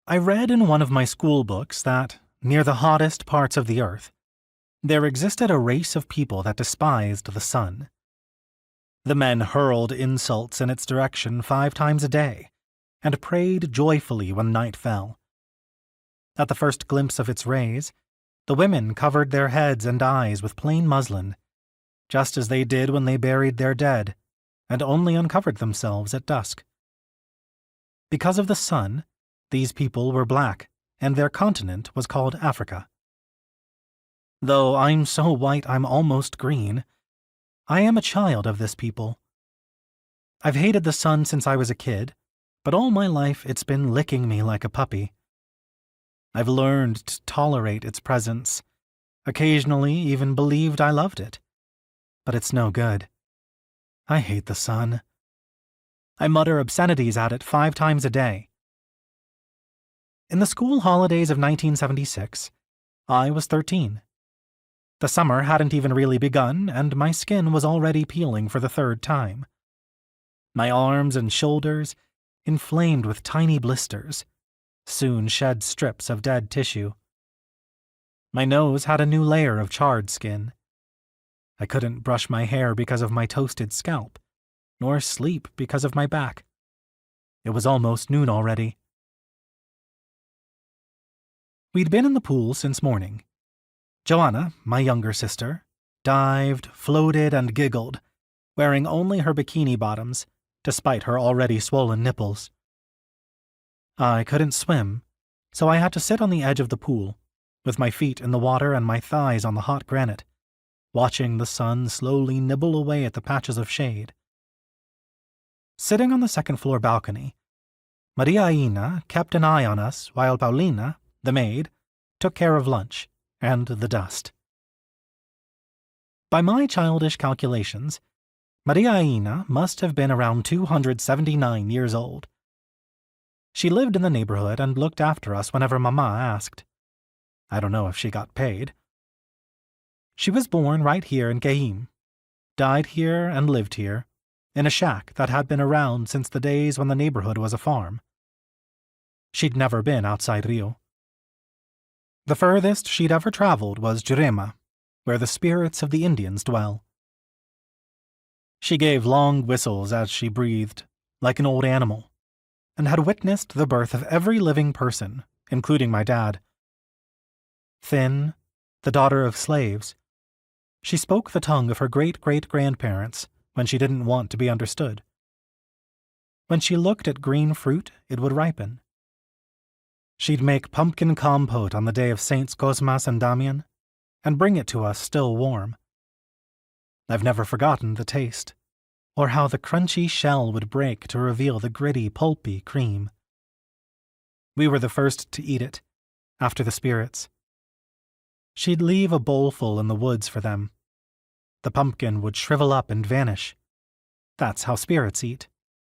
I read in one of my school books that, near the hottest parts of the earth, there existed a race of people that despised the sun. The men hurled insults in its direction 5 times a day, and prayed joyfully when night fell. At the first glimpse of its rays, the women covered their heads and eyes with plain muslin, just as they did when they buried their dead, and only uncovered themselves at dusk. Because of the sun, these people were black, and their continent was called Africa. Though I'm so white I'm almost green, I am a child of this people. I've hated the sun since I was a kid, but all my life it's been licking me like a puppy. I've learned to tolerate its presence, occasionally even believed I loved it. But it's no good. I hate the sun. I mutter obscenities at it 5 times a day. In the school holidays of 1976, I was 13. The summer hadn't even really begun, and my skin was already peeling for the 3rd time. My arms and shoulders, inflamed with tiny blisters, soon shed strips of dead tissue. My nose had a new layer of charred skin. I couldn't brush my hair because of my toasted scalp, nor sleep because of my back. It was almost noon already. We'd been in the pool since morning. Joanna, my younger sister, dived, floated, and giggled, wearing only her bikini bottoms, despite her already swollen nipples. I couldn't swim, so I had to sit on the edge of the pool, with my feet in the water and my thighs on the hot granite, watching the sun slowly nibble away at the patches of shade. Sitting on the 2nd-floor balcony, Maria Ina kept an eye on us while Paulina, the maid, took care of lunch and the dust. By my childish calculations, Maria Ina must have been around 279 years old. She lived in the neighborhood and looked after us whenever Mama asked. I don't know if she got paid. She was born right here in Cayim, died here and lived here, in a shack that had been around since the days when the neighborhood was a farm. She'd never been outside Rio. The furthest she'd ever traveled was Jurema, where the spirits of the Indians dwell. She gave long whistles as she breathed, like an old animal, and had witnessed the birth of every living person, including my dad. Thin, the daughter of slaves, she spoke the tongue of her great-great-grandparents when she didn't want to be understood. When she looked at green fruit, it would ripen. She'd make pumpkin compote on the day of Saints Cosmas and Damian, and bring it to us still warm. I've never forgotten the taste, or how the crunchy shell would break to reveal the gritty, pulpy cream. We were the first to eat it, after the spirits. She'd leave a bowlful in the woods for them. The pumpkin would shrivel up and vanish. That's how spirits eat.